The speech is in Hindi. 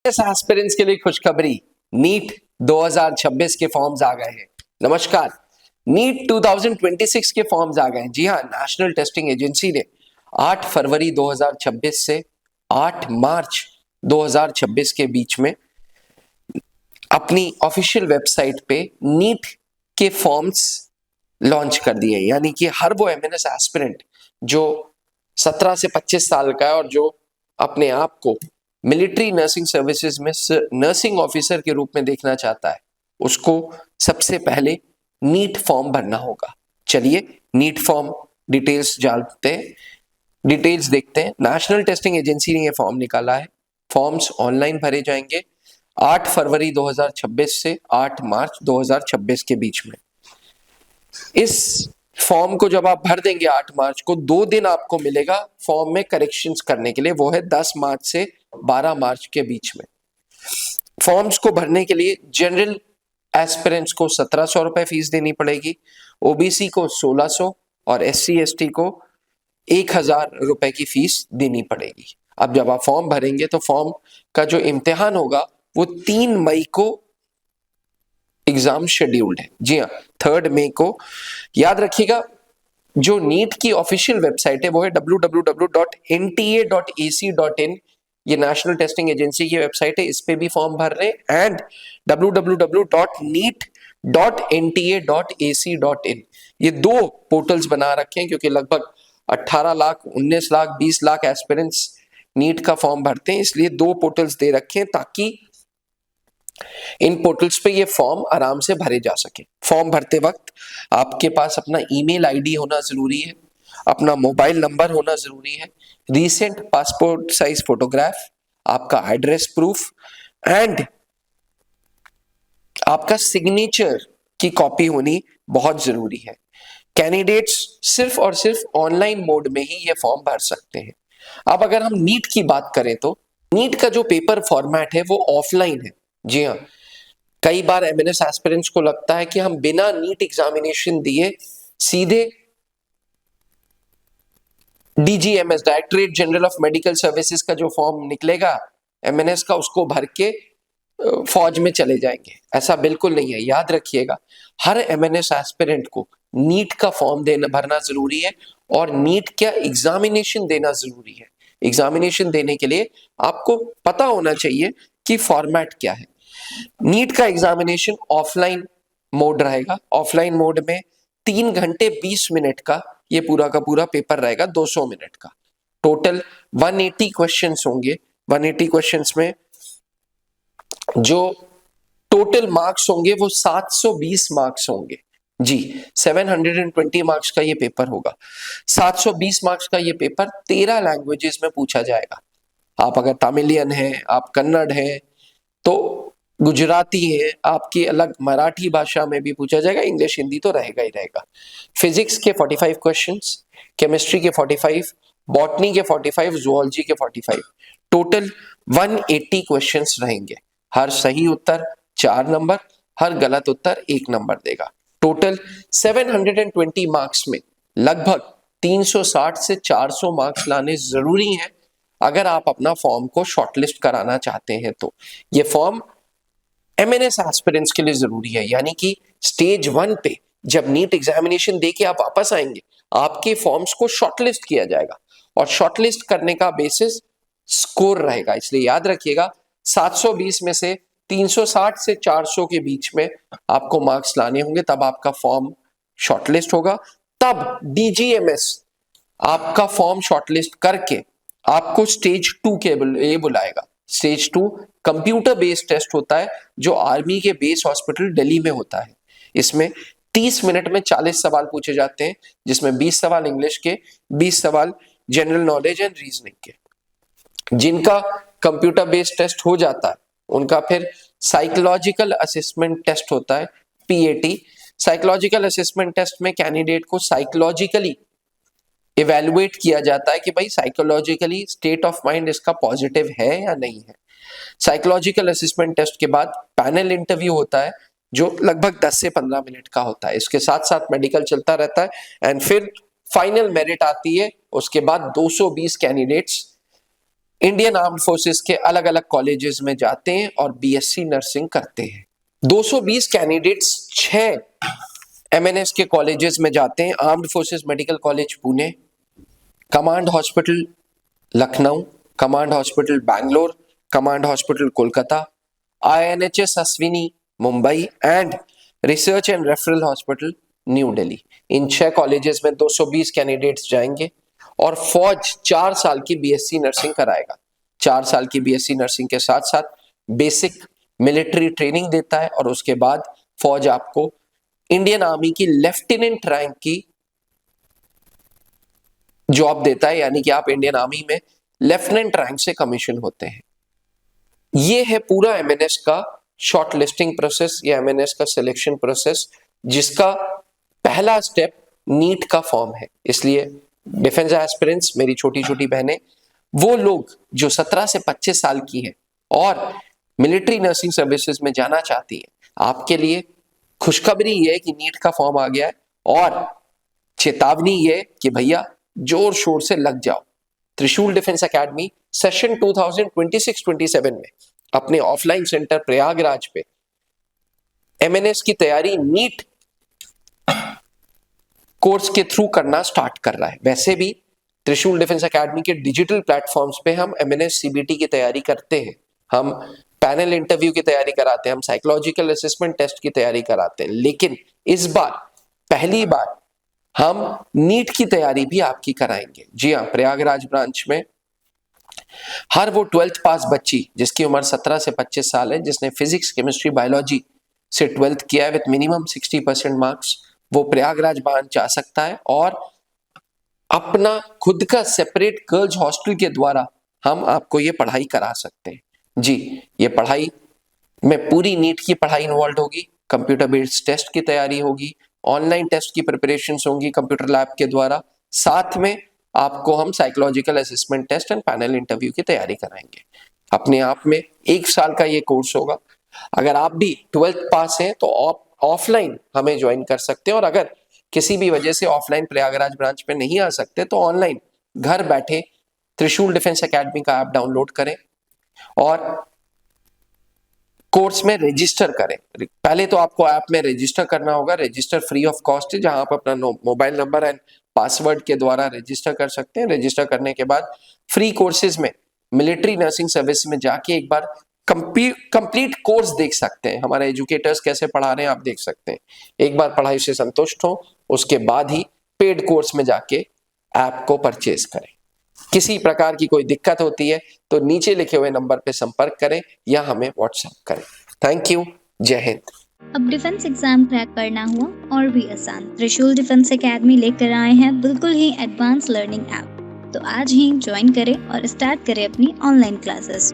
एस्पिरेंट्स के लिए खुशखबरी, नीट 2026 के फॉर्म्स आ गए हैं। नमस्कार, नीट 2026 के फॉर्म्स आ गए हैं। जी हाँ, नेशनल टेस्टिंग एजेंसी ने 8 फरवरी 2026 से 8 मार्च 2026 के बीच में अपनी ऑफिशियल वेबसाइट पे नीट के फॉर्म्स लॉन्च कर दिए। यानी कि हर वो एमएनएस एस्पिरेंट जो 17 से 25 साल का है और जो अपने आप को मिलिट्री नर्सिंग सर्विसेज में नर्सिंग ऑफिसर के रूप में देखना चाहता है, उसको सबसे पहले नीट फॉर्म भरना होगा। चलिए नीट फॉर्म डिटेल्स देखते हैं। नेशनल टेस्टिंग एजेंसी ने यह फॉर्म निकाला है। फॉर्म्स ऑनलाइन भरे जाएंगे 8 फरवरी 2026 से 8 मार्च 2026 के बीच में। इस फॉर्म को जब आप भर देंगे 8 मार्च को, 2 दिन आपको मिलेगा फॉर्म में करेक्शंस करने के लिए, वो है 10 मार्च से 12 मार्च के बीच में। फॉर्म्स को भरने के लिए जनरल एस्पिरेंट्स को 1700 रुपए फीस देनी पड़ेगी, ओबीसी को 1600 और एससी एसटी को 1000 रुपए की फीस देनी पड़ेगी। अब जब आप फॉर्म भरेंगे तो फॉर्म का जो इम्तिहान होगा वो 3 मई को एग्जाम शेड्यूल्ड है। जी हाँ, 3 मई को। याद रखिएगा, जो नीट की ऑफिशियल वेबसाइट है वो है www.nta.ac.in। ये नेशनल टेस्टिंग एजेंसी की वेबसाइट है, इस पे भी फॉर्म भर रहे हैं, एंड www.neet.nta.ac.in। ये 2 पोर्टल्स बना रखे हैं क्योंकि लगभग 18 लाख, 19 लाख, 20 लाख एस्पिरेंट्स नीट का फॉर्म भरते हैं, इसलिए 2 पोर्टल्स दे रखे हैं ताकि इन पोर्टल्स पे ये फॉर्म आराम से भरे जा सके। फॉर्म भरते वक्त आपके पास अपना ईमेल आईडी होना जरूरी है, अपना मोबाइल नंबर होना जरूरी है, रीसेंट पासपोर्ट साइज फोटोग्राफ, आपका एड्रेस प्रूफ एंड आपका सिग्नेचर की कॉपी होनी बहुत जरूरी है। कैंडिडेट्स सिर्फ और सिर्फ ऑनलाइन मोड में ही ये फॉर्म भर सकते हैं। अब अगर हम नीट की बात करें तो नीट का जो पेपर फॉर्मेट है वो ऑफलाइन है। जी हाँ, कई बार एमएनएस एस्पिरेंट्स को लगता है कि हम बिना नीट एग्जामिनेशन दिए सीधे DGMS, directorate general of medical services का जो फॉर्म निकलेगा एमएनएस का, उसको भर के फौज में चले जाएंगे। ऐसा बिल्कुल नहीं है। याद रखिएगा, हर एमएनएस एस्पिरेंट को नीट का फॉर्म भरना जरूरी है और नीट का एग्जामिनेशन देना जरूरी है। एग्जामिनेशन देने के लिए आपको पता होना चाहिए कि फॉर्मेट क्या है। नीट का एग्जामिनेशन ऑफलाइन मोड रहेगा। ऑफलाइन मोड में 3 घंटे 20 मिनट का ये पूरा का पूरा पेपर रहेगा, 200 मिनट का। टोटल 180 क्वेश्चंस होंगे। 180 क्वेश्चंस में जो टोटल मार्क्स होंगे वो 720 मार्क्स होंगे। जी, 720 मार्क्स का ये पेपर होगा। 720 मार्क्स का ये पेपर 13 लैंग्वेजेस में पूछा जाएगा। आप अगर तमिलियन है, आप कन्नड़ है, तो गुजराती है, आपकी अलग मराठी भाषा में भी पूछा जाएगा, इंग्लिश हिंदी तो रहेगा ही रहेगा। फिजिक्स के 45 क्वेश्चंस, केमिस्ट्री के 45, बॉटनी के 45, जूलॉजी के 45, टोटल 180 क्वेश्चंस रहेंगे। हर सही उत्तर 4 नंबर, हर गलत उत्तर 1 नंबर देगा। टोटल 720 मार्क्स में लगभग 360 से 400 मार्क्स लाने जरूरी हैं अगर आप अपना फॉर्म को शॉर्टलिस्ट कराना चाहते हैं। तो ये फॉर्म एमएनएस एस्पिरेंट्स के लिए जरूरी है। यानी कि स्टेज 1 पे जब नीट एग्जामिनेशन देके आप वापस आएंगे, आपके फॉर्म्स को शॉर्टलिस्ट किया जाएगा और शॉर्टलिस्ट करने का बेसिस स्कोर रहेगा। इसलिए याद रखिएगा, 720 में से 360 से 400 के बीच में आपको मार्क्स लाने होंगे, तब आपका फॉर्म शॉर्टलिस्ट होगा। तब डीजीएमएस आपका फॉर्म शॉर्टलिस्ट करके आपको स्टेज 2 के लिए बुलाएगा। स्टेज 2 कंप्यूटर बेस्ड टेस्ट होता है जो आर्मी के बेस हॉस्पिटल दिल्ली में होता है। इसमें 30 मिनट में 40 सवाल पूछे जाते हैं, जिसमें 20 सवाल इंग्लिश के, 20 सवाल जनरल नॉलेज एंड रीजनिंग के। जिनका कंप्यूटर बेस्ड टेस्ट हो जाता है उनका फिर साइकोलॉजिकल असेसमेंट टेस्ट होता है, पीएटी। साइकोलॉजिकल असेसमेंट टेस्ट में कैंडिडेट को साइकोलॉजिकली इवेलुएट किया जाता है कि भाई साइकोलॉजिकली स्टेट ऑफ माइंड इसका पॉजिटिव है या नहीं है। साइकोलॉजिकल असेसमेंट टेस्ट के बाद पैनल इंटरव्यू होता है जो लगभग 10 से 15 मिनट का होता है। इसके साथ साथ मेडिकल चलता रहता है एंड फिर फाइनल मेरिट आती है। उसके बाद 220 कैंडिडेट्स इंडियन आर्म्ड फोर्सेस के अलग अलग कॉलेजेस में जाते हैं और बीएससी नर्सिंग करते हैं। 220 कैंडिडेट्स 6 एमएनएस के कॉलेजेस में जाते हैं। Armed forces medical college Pune, command hospital Lucknow, command hospital Bangalore, command hospital Kolkata, INHS Ashwini Mumbai and research and referral hospital new Delhi. In 6 colleges में 220 कैंडिडेट्स जाएंगे और फौज 4 साल की बीएससी नर्सिंग कराएगा। 4 साल की बीएससी नर्सिंग के साथ साथ बेसिक मिलिट्री ट्रेनिंग देता है और उसके बाद फौज आपको इंडियन आर्मी की लेफ्टिनेंट रैंक की जॉब देता है, यानी कि आप इंडियन आर्मी में लेफ्टिनेंट रैंक से कमीशन होते हैं। ये है पूरा एमएनएस का शॉर्ट लिस्टिंग प्रोसेस या एमएनएस का सिलेक्शन प्रोसेस, जिसका पहला स्टेप नीट का फॉर्म है। इसलिए डिफेंस एस्पिरेंट्स, मेरी छोटी छोटी बहनें, वो लोग जो 17 से 25 साल की हैं और मिलिट्री नर्सिंग सर्विसेज में जाना चाहती हैं, आपके लिए खुशखबरी ये है कि नीट का फॉर्म आ गया है और चेतावनी ये कि भैया जोर शोर से लग जाओ। त्रिशूल डिफेंस एकेडमी सेशन 2026-27 में अपने ऑफलाइन सेंटर प्रयागराज पे एमएनएस की तैयारी नीट कोर्स के थ्रू करना स्टार्ट कर रहा है। वैसे भी त्रिशूल डिफेंस एकेडमी के डिजिटल प्लेटफॉर्म्स पे हम एमएनएस सीबीटी की तैयारी करते हैं, हम पैनल इंटरव्यू की तैयारी कराते हैं, हम साइकोलॉजिकल असेसमेंट टेस्ट की तैयारी कराते हैं। लेकिन इस बार पहली बार हम नीट की तैयारी भी आपकी कराएंगे। जी हाँ, प्रयागराज ब्रांच में हर वो 12th पास बच्ची जिसकी उम्र 17 से 25 साल है, जिसने फिजिक्स, केमिस्ट्री, बायोलॉजी से 12th किया है विद मिनिमम 60% मार्क्स, वो प्रयागराज ब्रांच आ सकता है और अपना खुद का सेपरेट गर्ल्स हॉस्टल के द्वारा हम आपको ये पढ़ाई करा सकते हैं। जी, ये पढ़ाई में पूरी नीट की पढ़ाई इन्वॉल्व होगी, कंप्यूटर बेस्ड टेस्ट की तैयारी होगी, ऑनलाइन टेस्ट की प्रिपरेशन होंगी कंप्यूटर लैब के द्वारा, साथ में आपको हम psychological assessment test and panel interview की तैयारी कराएंगे। अपने आप में 1 साल का ये कोर्स होगा। अगर आप भी 12th पास हैं तो ऑफलाइन हमें ज्वाइन कर सकते हैं और अगर किसी भी वजह से ऑफलाइन प्रयागराज ब्रांच पे नहीं आ सकते तो ऑनलाइन घर बैठे त्रिशूल डिफेंस एकेडमी का ऐप डाउनलोड करें और कोर्स में रजिस्टर करें। पहले तो आपको ऐप में रजिस्टर करना होगा। रजिस्टर फ्री ऑफ कॉस्ट है, जहां आप अपना मोबाइल नंबर एंड पासवर्ड के द्वारा रजिस्टर कर सकते हैं। रजिस्टर करने के बाद फ्री कोर्सेज में मिलिट्री नर्सिंग सर्विस में जाके एक बार कंप्लीट कोर्स देख सकते हैं। हमारे एजुकेटर्स कैसे पढ़ा रहे हैं आप देख सकते हैं। एक बार पढ़ाई से संतुष्ट हो, उसके बाद ही पेड कोर्स में जाके ऐप को परचेज करें। किसी प्रकार की कोई दिक्कत होती है तो नीचे लिखे हुए नंबर पे संपर्क करें या हमें व्हाट्सएप करें। थैंक यू, जय हिंद। अब डिफेंस एग्जाम क्रैक करना हुआ और भी आसान, त्रिशूल डिफेंस एकेडमी लेकर आए हैं बिल्कुल ही एडवांस लर्निंग ऐप। तो आज ही ज्वाइन करें और स्टार्ट करें अपनी ऑनलाइन क्लासेस।